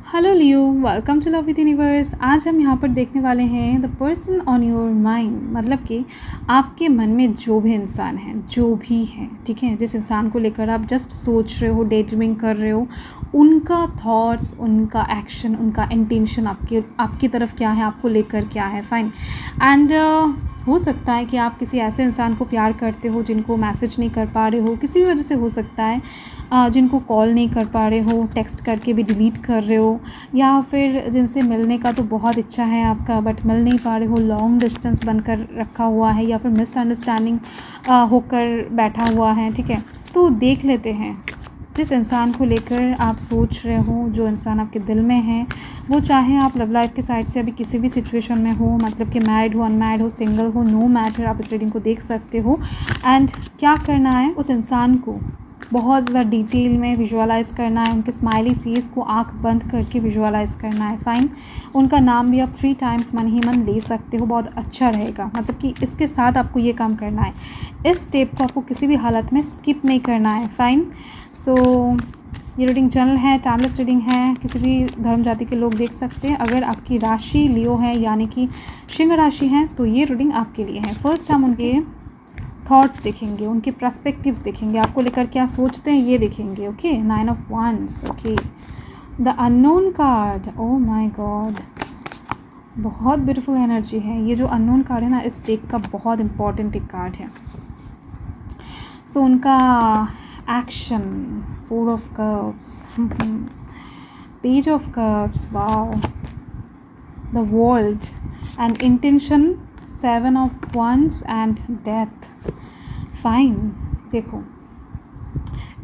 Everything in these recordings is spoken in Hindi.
Hello Leo, welcome to love with universe. आज हम यहाँ पर देखने वाले हैं the person on your mind, मतलब कि आपके मन में जो भी इंसान है, जो भी है, ठीक है, जिस इंसान को लेकर आप जस्ट सोच रहे हो, डे ड्रीमिंग कर रहे हो, उनका थॉट्स, उनका एक्शन, उनका इंटेंशन आपकी तरफ क्या है, आपको लेकर क्या है। फाइन। एंड हो सकता है कि आप किसी ऐसे इंसान को प्यार करते हो जिनको मैसेज नहीं कर पा रहे हो, किसी भी वजह से हो सकता है, जिनको कॉल नहीं कर पा रहे हो, टेक्स्ट करके भी डिलीट कर रहे हो, या फिर जिनसे मिलने का तो बहुत इच्छा है आपका बट मिल नहीं पा रहे हो, लॉन्ग डिस्टेंस बनकर रखा हुआ है, या फिर मिसअंडरस्टैंडिंग होकर बैठा हुआ है। ठीक है, तो देख लेते हैं जिस इंसान को लेकर आप सोच रहे हो, जो इंसान आपके दिल में है, वो चाहे आप लव लाइफ के साइड से अभी किसी भी सिचुएशन में हो, मतलब कि मैरिड हो, अनमैरिड हो, सिंगल हो, नो मैटर, आप इस रीडिंग को देख सकते हो। एंड क्या करना है, उस इंसान को बहुत ज़्यादा डिटेल में विजुअलाइज़ करना है, उनके स्माइली फेस को आंख बंद करके विजुअलाइज़ करना है। फाइन। उनका नाम भी आप 3 टाइम्स मन ही मन ले सकते हो, बहुत अच्छा रहेगा। मतलब कि इसके साथ आपको ये काम करना है, इस स्टेप को आपको किसी भी हालत में स्किप नहीं करना है। फाइन। सो ये रीडिंग जनरल है, टाइमलेस रीडिंग है, किसी भी धर्म जाति के लोग देख सकते हैं। अगर आपकी राशि लियो है, यानी कि सिंह राशि है, तो ये रीडिंग आपके लिए है। फर्स्ट हम उनके थॉट्स देखेंगे, उनके पर्सपेक्टिव्स देखेंगे, आपको लेकर क्या सोचते हैं ये देखेंगे। Okay, 9 of wands। Okay, the unknown card, oh my God, बहुत ब्यूटीफुल एनर्जी है। ये जो अननोन कार्ड है ना, इस डेक का बहुत इंपॉर्टेंट एक कार्ड है। सो उनका action, 4 of cups, page of cups, wow, the world and intention, 7 of wands and death. Fine. देखो,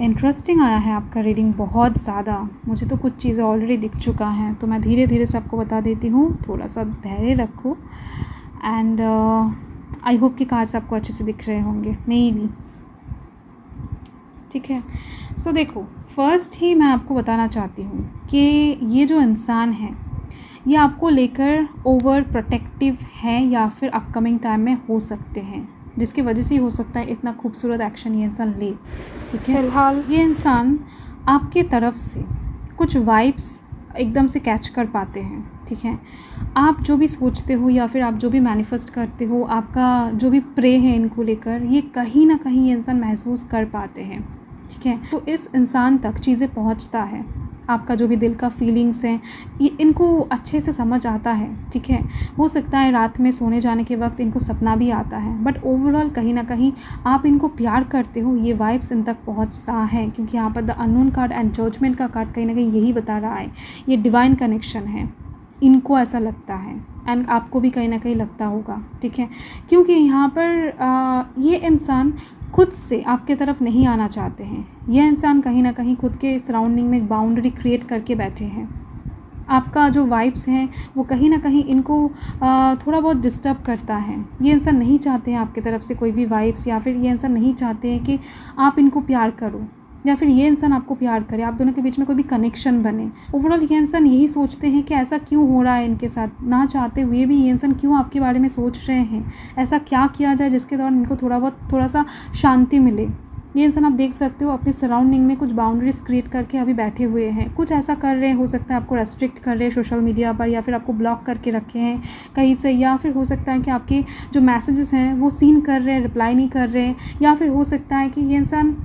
इंटरेस्टिंग आया है आपका रीडिंग बहुत ज़्यादा। मुझे तो कुछ चीज़ें ऑलरेडी दिख चुका है, तो मैं धीरे धीरे से आपको बता देती हूँ। थोड़ा सा धैर्य रखो एंड आई होप कि कार्ड्स आपको अच्छे से दिख रहे होंगे, मे बी। ठीक है, सो देखो, फर्स्ट ही मैं आपको बताना चाहती हूँ कि ये जो इंसान है, ये आपको लेकर ओवर प्रोटेक्टिव है, या फिर अपकमिंग टाइम में हो सकते हैं, जिसकी वजह से ही हो सकता है इतना खूबसूरत एक्शन ये इंसान ले। ठीक है, फिलहाल ये इंसान आपके तरफ से कुछ वाइब्स एकदम से कैच कर पाते हैं। ठीक है, आप जो भी सोचते हो या फिर आप जो भी मैनिफेस्ट करते हो, आपका जो भी प्रे है इनको लेकर, ये कहीं ना कहीं ये इंसान महसूस कर पाते हैं। ठीक है, तो इस इंसान तक चीज़ें पहुंचता है, आपका जो भी दिल का फीलिंग्स हैं, ये इनको अच्छे से समझ आता है। ठीक है, हो सकता है रात में सोने जाने के वक्त इनको सपना भी आता है, बट ओवरऑल कहीं ना कहीं आप इनको प्यार करते हो, ये वाइब्स इन तक पहुंचता है। क्योंकि यहाँ पर the unknown card and judgement का कार्ड कहीं ना कहीं यही बता रहा है, ये डिवाइन कनेक्शन है, इनको ऐसा लगता है एंड आपको भी कहीं ना कहीं लगता होगा। ठीक है, क्योंकि यहाँ पर ये इंसान खुद से आपके तरफ नहीं आना चाहते हैं। यह इंसान कहीं ना कहीं खुद के सराउंडिंग में एक बाउंड्री क्रिएट करके बैठे हैं। आपका जो वाइब्स हैं वो कहीं ना कहीं इनको थोड़ा बहुत डिस्टर्ब करता है। ये इंसान नहीं चाहते हैं आपकी तरफ से कोई भी वाइब्स, या फिर ये इंसान नहीं चाहते हैं कि आप इनको प्यार करो, या फिर ये इंसान आपको प्यार करे, आप दोनों के बीच में कोई भी कनेक्शन बने। ओवरऑल ये इंसान यही सोचते हैं कि ऐसा क्यों हो रहा है इनके साथ, ना चाहते हुए भी ये इंसान क्यों आपके बारे में सोच रहे हैं, ऐसा क्या किया जाए जिसके दौरान इनको थोड़ा सा शांति मिले। ये इंसान आप देख सकते हो अपने सराउंडिंग में कुछ बाउंड्रीज क्रिएट करके अभी बैठे हुए हैं, कुछ ऐसा कर रहे हैं, हो सकता है आपको रेस्ट्रिक्ट कर रहे हैं सोशल मीडिया पर, या फिर आपको ब्लॉक करके रखे हैं कहीं से, या फिर हो सकता है कि आपके जो मैसेजेस हैं वो सीन कर रहे हैं, रिप्लाई नहीं कर रहे हैं, या फिर हो सकता है कि ये इंसान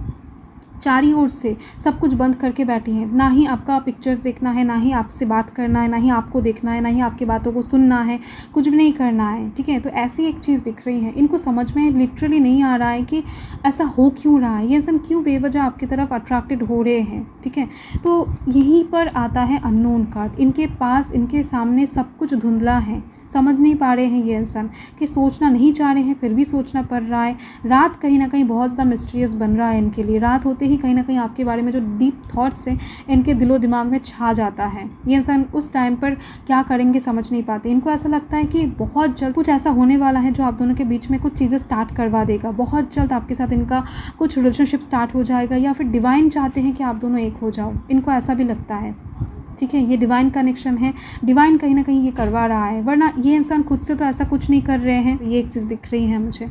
चारों ओर से सब कुछ बंद करके बैठे हैं, ना ही आपका पिक्चर्स देखना है, ना ही आपसे बात करना है, ना ही आपको देखना है, ना ही आपकी बातों को सुनना है, कुछ भी नहीं करना है। ठीक है, तो ऐसी एक चीज़ दिख रही है, इनको समझ में लिटरली नहीं आ रहा है कि ऐसा हो क्यों रहा है, ये इंसान क्यों बेवजह आपकी तरफ अट्रैक्टेड हो रहे हैं। ठीक है, तो यहीं पर आता है अननोन कार्ड। इनके पास, इनके सामने सब कुछ धुंधला है, समझ नहीं पा रहे हैं ये इंसान कि सोचना नहीं चाह रहे हैं फिर भी सोचना पड़ रहा है। रात कहीं ना कहीं बहुत ज़्यादा मिस्टीरियस बन रहा है इनके लिए। रात होते ही कहीं ना कहीं आपके बारे में जो डीप थॉट्स हैं इनके दिलो दिमाग में छा जाता है। ये इंसान उस टाइम पर क्या करेंगे समझ नहीं पाते। इनको ऐसा लगता है कि बहुत जल्द कुछ ऐसा होने वाला है जो आप दोनों के बीच में कुछ चीज़ें स्टार्ट करवा देगा। बहुत जल्द आपके साथ इनका कुछ रिलेशनशिप स्टार्ट हो जाएगा, या फिर डिवाइन चाहते हैं कि आप दोनों एक हो जाओ, इनको ऐसा भी लगता है। ठीक है, ये डिवाइन कनेक्शन है, डिवाइन कहीं ना कहीं ये करवा रहा है, वरना ये इंसान खुद से तो ऐसा कुछ नहीं कर रहे हैं। ये एक चीज़ दिख रही है मुझे,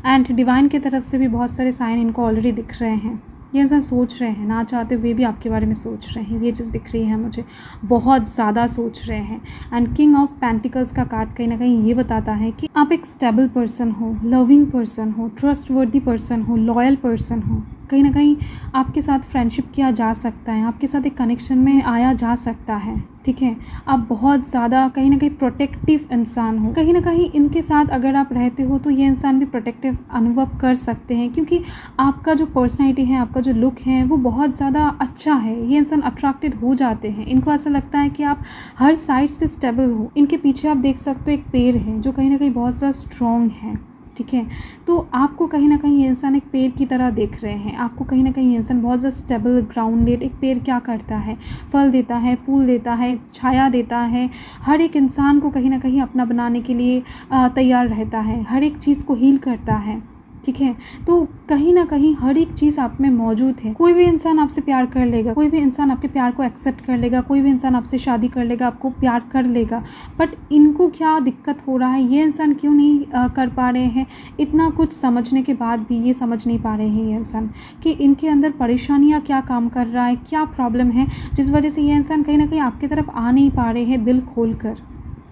एंड डिवाइन की तरफ से भी बहुत सारे साइन इनको ऑलरेडी दिख रहे हैं। ये इंसान सोच रहे हैं, ना चाहते हुए भी आपके बारे में सोच रहे हैं, ये चीज़ दिख रही है मुझे, बहुत ज़्यादा सोच रहे हैं। एंड किंग ऑफ पेंटिकल्स का कार्ड कहीं ना कहीं ये बताता है कि आप एक स्टेबल पर्सन हो, लविंग पर्सन हो, ट्रस्टवर्दी पर्सन हो, लॉयल पर्सन हो। कहीं ना कहीं आपके साथ फ्रेंडशिप किया जा सकता है, आपके साथ एक कनेक्शन में आया जा सकता है, ठीक है। आप बहुत ज़्यादा कहीं ना कहीं प्रोटेक्टिव इंसान हो, कहीं ना कहीं इनके साथ अगर आप रहते हो तो ये इंसान भी प्रोटेक्टिव अनुभव कर सकते हैं, क्योंकि आपका जो पर्सनैलिटी है, आपका जो लुक है वो बहुत ज़्यादा अच्छा है। ये इंसान अट्रैक्टेड हो जाते हैं, इनको ऐसा लगता है कि आप हर साइड से स्टेबल हो। इनके पीछे आप देख सकते हो एक पेड़ है जो कहीं ना कहीं बहुत ज़्यादा स्ट्रॉन्ग है, ठीक है। तो आपको कहीं ना कहीं ये इंसान एक पेड़ की तरह देख रहे हैं, आपको कहीं ना कहीं ये इंसान बहुत ज़्यादा स्टेबल, ग्राउंडेड। एक पेड़ क्या करता है, फल देता है, फूल देता है, छाया देता है, हर एक इंसान को कहीं ना कहीं अपना बनाने के लिए तैयार रहता है, हर एक चीज़ को हील करता है, ठीक है। तो कहीं ना कहीं हर एक चीज़ आप में मौजूद है। कोई भी इंसान आपसे प्यार कर लेगा, कोई भी इंसान आपके प्यार को एक्सेप्ट कर लेगा, कोई भी इंसान आपसे शादी कर लेगा, आपको प्यार कर लेगा। बट इनको क्या दिक्कत हो रहा है, ये इंसान क्यों नहीं कर पा रहे हैं? इतना कुछ समझने के बाद भी ये समझ नहीं पा रहे हैं ये इंसान कि इनके अंदर परेशानियाँ क्या काम कर रहा है, क्या प्रॉब्लम है जिस वजह से ये इंसान कहीं ना कहीं आपकी तरफ आ नहीं पा रहे हैं दिल खोल कर।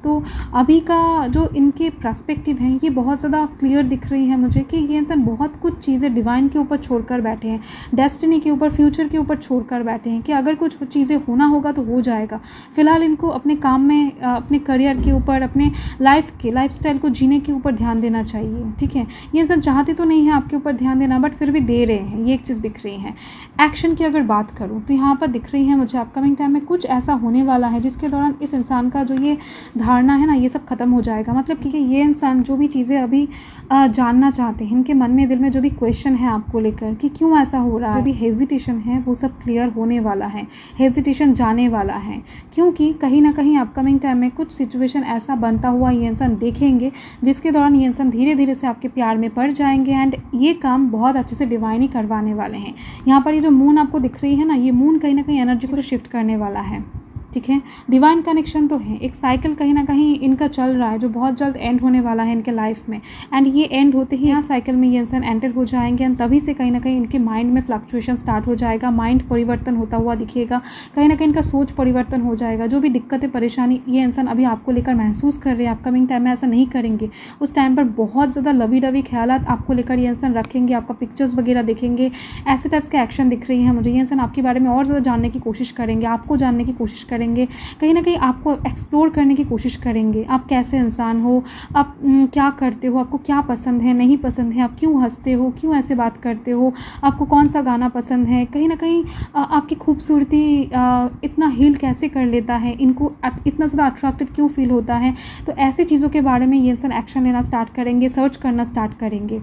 तो अभी का जो इनके पर्सपेक्टिव हैं ये बहुत ज़्यादा क्लियर दिख रही है मुझे कि ये इंसान बहुत कुछ चीज़ें डिवाइन के ऊपर छोड़कर बैठे हैं, डेस्टिनी के ऊपर, फ्यूचर के ऊपर छोड़कर बैठे हैं कि अगर कुछ चीज़ें होना होगा तो हो जाएगा। फ़िलहाल इनको अपने काम में, अपने करियर के ऊपर, अपने लाइफस्टाइल को जीने के ऊपर ध्यान देना चाहिए, ठीक है। ये इंसान चाहते तो नहीं है आपके ऊपर ध्यान देना, बट फिर भी दे रहे हैं, ये एक चीज़ दिख रही है। एक्शन की अगर बात करूँ तो यहाँ पर दिख रही है मुझे अपकमिंग टाइम में कुछ ऐसा होने वाला है जिसके दौरान इस इंसान का जो ये धारणा है ना, ये सब खत्म हो जाएगा। मतलब कि ये इंसान जो भी चीज़ें अभी जानना चाहते हैं, इनके मन में, दिल में जो भी क्वेश्चन है आपको लेकर कि क्यों ऐसा हो रहा है, जो भी हेजिटेशन है वो सब क्लियर होने वाला है, हेजिटेशन जाने वाला है। क्योंकि कहीं ना कहीं अपकमिंग टाइम में कुछ सिचुएशन ऐसा बनता हुआ ये इंसान देखेंगे जिसके दौरान ये इंसान धीरे धीरे से आपके प्यार में पड़ जाएंगे। एंड ये काम बहुत अच्छे से डिवाइन ही करवाने वाले हैं। यहाँ पर ये जो मून आपको दिख रही है ना, ये मून कहीं ना कहीं एनर्जी को शिफ्ट करने वाला है, ठीक है। डिवाइन कनेक्शन तो है, एक साइकिल कहीं ना कहीं इनका चल रहा है जो बहुत जल्द एंड होने वाला है इनके लाइफ में। एंड ये एंड होते ही यहाँ साइकिल में ये इंसान एंटर हो जाएंगे एंड तभी से कहीं ना कहीं इनके माइंड में फ्लक्चुएशन स्टार्ट हो जाएगा, माइंड परिवर्तन होता हुआ दिखेगा, कहीं ना कहीं इनका सोच परिवर्तन हो जाएगा। जो भी दिक्कतें, परेशानी ये इंसान अभी आपको लेकर महसूस कर रहे हैं, अपकमिंग टाइम में ऐसा नहीं करेंगे। उस टाइम पर बहुत ज़्यादा लवी डवी ख्यालात आपको लेकर ये इंसान रखेंगे, आपका पिक्चर्स वगैरह देखेंगे, ऐसे टाइप्स के एक्शन दिख रही है मुझे। ये इंसान आपके बारे में और ज़्यादा जानने की कोशिश करेंगे, आपको जानने की कोशिश करेंगे, कहीं ना कहीं आपको एक्सप्लोर करने की कोशिश करेंगे। आप कैसे इंसान हो, आप क्या करते हो, आपको क्या पसंद है, नहीं पसंद है, आप क्यों हंसते हो, क्यों ऐसे बात करते हो, आपको कौन सा गाना पसंद है, कहीं ना कहीं आपकी खूबसूरती इतना हील कैसे कर लेता है, इनको इतना ज़्यादा अट्रैक्टेड क्यों फील होता है। तो ऐसी चीज़ों के बारे में ये इंसान एक्शन लेना स्टार्ट करेंगे, सर्च करना स्टार्ट करेंगे।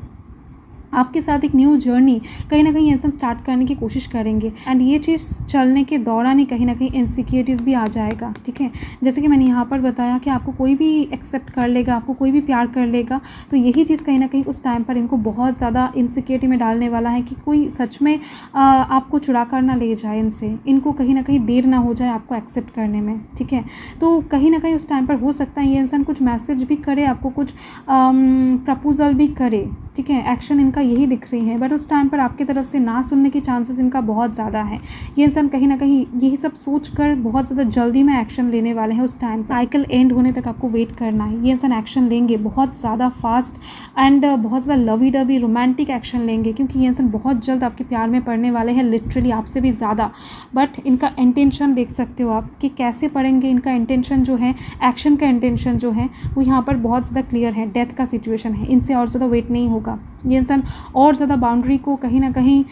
आपके साथ एक न्यू जर्नी कहीं ना कहीं इंसान स्टार्ट करने की कोशिश करेंगे। एंड ये चीज़ चलने के दौरान ही कहीं ना कहीं इनसिक्योरिटीज़ भी आ जाएगा, ठीक है। जैसे कि मैंने यहाँ पर बताया कि आपको कोई भी एक्सेप्ट कर लेगा, आपको कोई भी प्यार कर लेगा, तो यही चीज़ कहीं ना कहीं उस टाइम पर इनको बहुत ज़्यादा इनसिक्योरिटी में डालने वाला है कि कोई सच में आपको चुरा कर ना ले जाए इनसे, इनको कहीं ना कहीं देर ना हो जाए आपको एक्सेप्ट करने में, ठीक है। तो कहीं ना कहीं उस टाइम पर हो सकता है ये इंसान कुछ मैसेज भी करे आपको, कुछ प्रपोजल भी करे, ठीक है। एक्शन इनका यही दिख रही है, बट उस टाइम पर आपकी तरफ से ना सुनने की चांसेस इनका बहुत ज़्यादा है। ये इंसान कहीं ना कहीं यही सब सोचकर बहुत ज़्यादा जल्दी में एक्शन लेने वाले हैं। उस टाइम साइकिल एंड होने तक आपको वेट करना है। ये इंसान एक्शन लेंगे बहुत ज़्यादा फास्ट एंड बहुत ज़्यादा लवी डवी रोमांटिक एक्शन लेंगे, क्योंकि ये इंसान बहुत जल्द आपके प्यार में पड़ने वाले हैं, लिटरली आपसे भी ज़्यादा। बट इनका इंटेंशन देख सकते हो आप कि कैसे पड़ेंगे। इनका इंटेंशन जो है, एक्शन का इंटेंशन जो है वो यहाँ पर बहुत ज़्यादा क्लियर है। डेथ का सिचुएशन है, इनसे और ज़्यादा वेट नहीं होगा। ये इंसान और ज़्यादा बाउंड्री को कहीं ना कहीं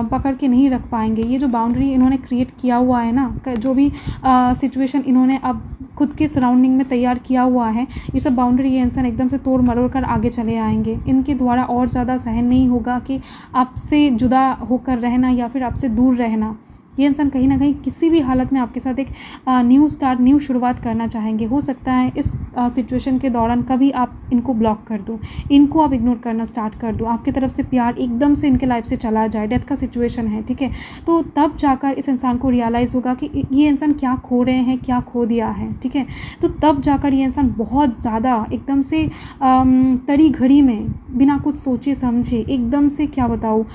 पकड़ के नहीं रख पाएंगे। ये जो बाउंड्री इन्होंने क्रिएट किया हुआ है ना, जो भी सिचुएशन इन्होंने अब खुद के सराउंडिंग में तैयार किया हुआ है, ये सब बाउंड्री ये इंसान एकदम से तोड़ मरोड़ कर आगे चले आएंगे। इनके द्वारा और ज़्यादा सहन नहीं होगा कि आपसे जुदा होकर रहना या फिर आपसे दूर रहना। ये इंसान कहीं ना कहीं किसी भी हालत में आपके साथ एक न्यू स्टार्ट, न्यू शुरुआत करना चाहेंगे। हो सकता है इस सिचुएशन के दौरान कभी आप इनको ब्लॉक कर दो, इनको आप इग्नोर करना स्टार्ट कर दो, आपकी तरफ से प्यार एकदम से इनके लाइफ से चला जाए। डेथ का सिचुएशन है, ठीक है। तो तब जाकर इस इंसान को रियलाइज़ होगा कि ये इंसान क्या खो रहे हैं, क्या खो दिया है, ठीक है। तो तब जाकर ये इंसान बहुत ज़्यादा एकदम से तड़ी घड़ी में बिना कुछ सोचे समझे एकदम से, क्या बताऊँ,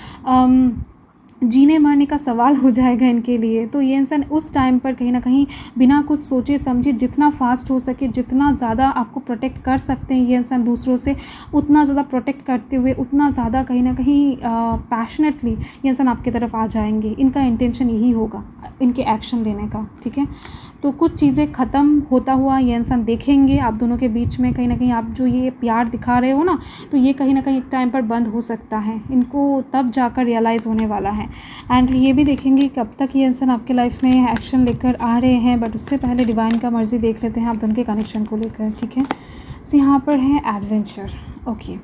जीने मरने का सवाल हो जाएगा इनके लिए। तो ये इंसान उस टाइम पर कहीं न कहीं बिना कुछ सोचे समझे जितना फ़ास्ट हो सके, जितना ज़्यादा आपको प्रोटेक्ट कर सकते हैं ये इंसान दूसरों से, उतना ज़्यादा प्रोटेक्ट करते हुए, उतना ज़्यादा कहीं न कहीं पैशनेटली ये इंसान आपकी तरफ आ जाएंगे। इनका इंटेंशन यही होगा इनके एक्शन लेने का, ठीक है। तो कुछ चीज़ें ख़त्म होता हुआ ये इंसान देखेंगे आप दोनों के बीच में। कहीं ना कहीं आप जो ये प्यार दिखा रहे हो ना, तो ये कहीं ना कहीं एक टाइम पर बंद हो सकता है। इनको तब जाकर रियलाइज़ होने वाला है। एंड ये भी देखेंगे कब तक ये इंसान आपके लाइफ में एक्शन लेकर आ रहे हैं। बट उससे पहले डिवाइन का मर्ज़ी देख लेते हैं आप दोनों के कनेक्शन को लेकर, ठीक है। सो यहाँ पर है एडवेंचर। ओके,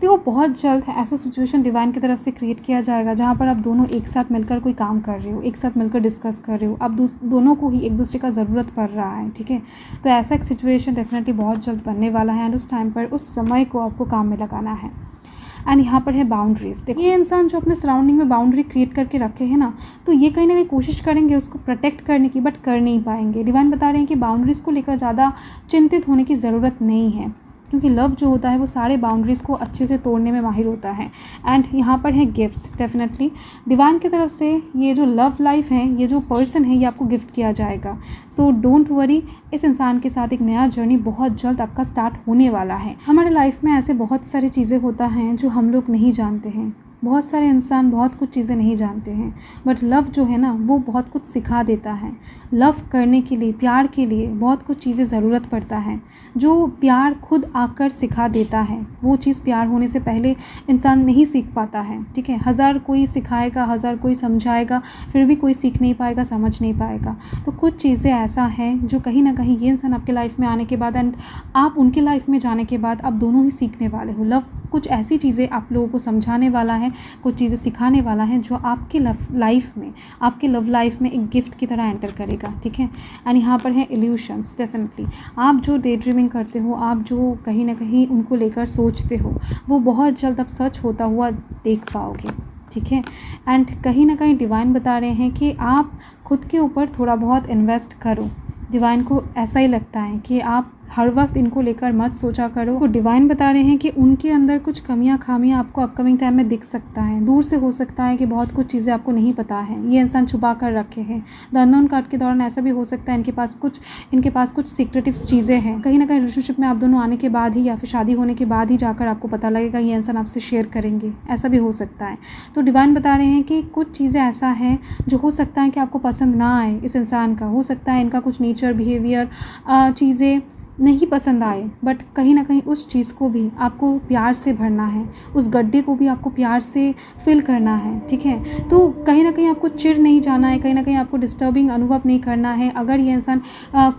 देखो बहुत जल्द ऐसा सिचुएशन डिवाइन की तरफ से क्रिएट किया जाएगा जहाँ पर आप दोनों एक साथ मिलकर कोई काम कर रहे हो, एक साथ मिलकर डिस्कस कर रहे हो, अब दोनों को ही एक दूसरे का ज़रूरत पड़ रहा है, ठीक है। तो ऐसा एक सिचुएशन डेफिनेटली बहुत जल्द बनने वाला है। एंड उस टाइम पर उस समय को आपको काम में लगाना है। एंड यहाँ पर है बाउंड्रीज। देखिए ये इंसान जो अपने सराउंडिंग में बाउंड्री क्रिएट करके रखे हैं ना, तो ये कहीं ना कहीं कोशिश करेंगे उसको प्रोटेक्ट करने की, बट कर नहीं पाएंगे। डिवाइन बता रहे हैं कि बाउंड्रीज़ को लेकर ज़्यादा चिंतित होने की ज़रूरत नहीं है, क्योंकि लव जो होता है वो सारे बाउंड्रीज़ को अच्छे से तोड़ने में माहिर होता है। एंड यहाँ पर है गिफ्ट्स। डेफिनेटली डिवाइन की तरफ से ये जो लव लाइफ है, ये जो पर्सन है, ये आपको गिफ्ट किया जाएगा। सो डोंट वरी, इस इंसान के साथ एक नया जर्नी बहुत जल्द आपका स्टार्ट होने वाला है। हमारे लाइफ में ऐसे बहुत सारी चीज़ें होता हैं जो हम लोग नहीं जानते हैं। बहुत सारे इंसान बहुत कुछ चीज़ें नहीं जानते हैं, बट लव जो है ना वो बहुत कुछ सिखा देता है। लव करने के लिए, प्यार के लिए बहुत कुछ चीज़ें ज़रूरत पड़ता है जो प्यार खुद आकर सिखा देता है। वो चीज़ प्यार होने से पहले इंसान नहीं सीख पाता है, ठीक है। हज़ार कोई सिखाएगा, हज़ार कोई समझाएगा, फिर भी कोई सीख नहीं पाएगा, समझ नहीं पाएगा। तो कुछ चीज़ें ऐसा है जो कहीं ना कहीं ये इंसान आपके लाइफ में आने के बाद एंड आप उनके लाइफ में जाने के बाद आप दोनों ही सीखने वाले हो। लव कुछ ऐसी चीज़ें आप लोगों को समझाने वाला है, कुछ चीज़ें सिखाने वाला है जो आपके लाइफ में, आपके लव लाइफ में एक गिफ्ट की तरह एंटर करेगा, ठीक है। एंड यहाँ पर है इल्यूशंस। डेफिनेटली आप जो डे ड्रीमिंग करते हो, आप जो कहीं ना कहीं उनको लेकर सोचते हो, वो बहुत जल्द अब सच होता हुआ देख पाओगे, ठीक है। एंड कहीं ना कहीं डिवाइन बता रहे हैं कि आप खुद के ऊपर थोड़ा बहुत इन्वेस्ट करो। डिवाइन को ऐसा ही लगता है कि आप हर वक्त इनको लेकर मत सोचा करो। तो डिवाइन बता रहे हैं कि उनके अंदर कुछ कमियां खामियां आपको अपकमिंग टाइम में दिख सकता है। दूर से हो सकता है कि बहुत कुछ चीज़ें आपको नहीं पता है, ये इंसान छुपा कर रखे हैं। द अननोन कार्ड के दौरान ऐसा भी हो सकता है इनके पास कुछ सीक्रेटिव चीज़ें हैं। कहीं ना कहीं रिलेशनशिप में आप दोनों आने के बाद ही या फिर शादी होने के बाद ही जाकर आपको पता लगेगा, ये इंसान आपसे शेयर करेंगे, ऐसा भी हो सकता है। तो डिवाइन बता रहे हैं कि कुछ चीज़ें ऐसा है जो हो सकता है कि आपको पसंद ना आए इस इंसान का। हो सकता है इनका कुछ नेचर, बिहेवियर, चीज़ें नहीं पसंद आए, बट कहीं ना कहीं उस चीज़ को भी आपको प्यार से भरना है, उस गड्ढे को भी आपको प्यार से फिल करना है, ठीक है। तो कहीं ना कहीं आपको चिढ़ नहीं जाना है, कहीं ना कहीं आपको डिस्टर्बिंग अनुभव नहीं करना है। अगर ये इंसान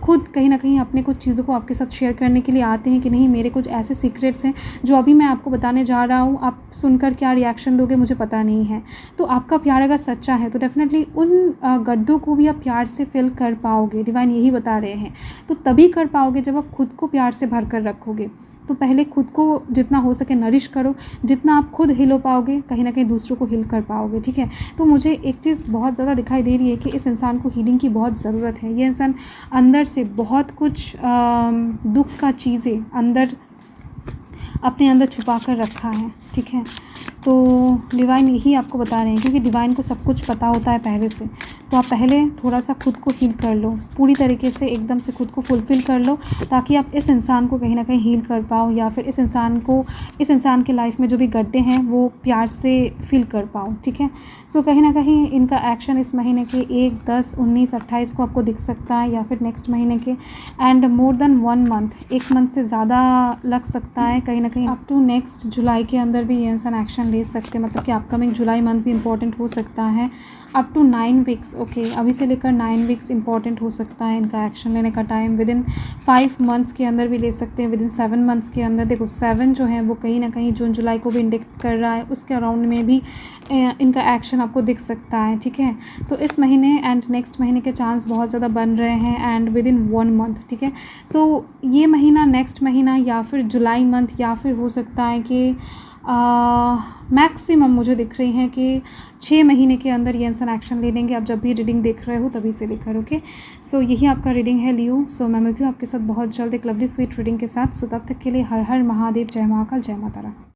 खुद कहीं ना कहीं अपने कुछ चीज़ों को आपके साथ शेयर करने के लिए आते हैं कि नहीं मेरे कुछ ऐसे सीक्रेट्स हैं जो अभी मैं आपको बताने जा रहा हूँ, आप सुनकर क्या रिएक्शन दोगे मुझे पता नहीं है। तो आपका प्यार अगर सच्चा है तो डेफिनेटली उन गड्ढों को भी आप प्यार से फिल कर पाओगे। डिवाइन यही बता रहे हैं। तो तभी कर पाओगे जब आप खुद को प्यार से भर कर रखोगे। तो पहले खुद को जितना हो सके नरिश करो, जितना आप खुद हिल हो पाओगे कहीं ना कहीं दूसरों को हिल कर पाओगे, ठीक है। तो मुझे एक चीज़ बहुत ज़्यादा दिखाई दे रही है कि इस इंसान को हीलिंग की बहुत ज़रूरत है। ये इंसान अंदर से बहुत कुछ दुख का चीज़ें अपने अंदर छुपा कर रखा है, ठीक है। तो डिवाइन यही आपको बता रहे हैं, क्योंकि डिवाइन को सब कुछ पता होता है पहले से। तो आप पहले थोड़ा सा खुद को हील कर लो, पूरी तरीके से एकदम से खुद को फुलफ़िल कर लो, ताकि आप इस इंसान को कहीं ना कहीं हील कर पाओ, या फिर इस इंसान के लाइफ में जो भी गड्ढे हैं वो प्यार से फिल कर पाओ, ठीक है। सो कहीं ना कहीं इनका एक्शन इस महीने के 1, 10, 19, 28 को आपको दिख सकता है, या फिर नेक्स्ट महीने के and more than 1 month, 1 month से ज़्यादा लग सकता है। कहीं ना कहीं अप टू नेक्स्ट जुलाई के अंदर भी ये इंसान एक्शन ले सकते हैं, मतलब कि अपकमिंग जुलाई मंथ भी इम्पॉर्टेंट हो सकता है। अप टू 9 वीक्स, ओके, अभी से लेकर 9 वीक्स इंपॉर्टेंट हो सकता है इनका एक्शन लेने का टाइम। विद इन 5 मंथ्स के अंदर भी ले सकते हैं, विद इन 7 मंथ्स के अंदर। देखो 7 जो है वो कहीं ना कहीं जून जुलाई को भी इंडिकेट कर रहा है, उसके अराउंड में भी इनका एक्शन आपको दिख सकता है, ठीक है। तो इस महीने एंड नेक्स्ट महीने के चांस बहुत ज़्यादा बन रहे हैं, एंड विद इन 1 मंथ, ठीक है। सो ये महीना, नेक्स्ट महीना, या फिर जुलाई मंथ, या फिर हो सकता है कि मैक्सिमम मुझे दिख रही हैं कि 6 महीने के अंदर ये इंसान एक्शन ले लेंगे। आप जब भी रीडिंग देख रहे हो तभी से लेकर, ओके। सो यही आपका रीडिंग है लियो। सो मैं मिलती हूँ आपके साथ बहुत जल्द एक लवली स्वीट रीडिंग के साथ। सो तब तक के लिए हर हर महादेव, जय महाकाल, जय माता रा।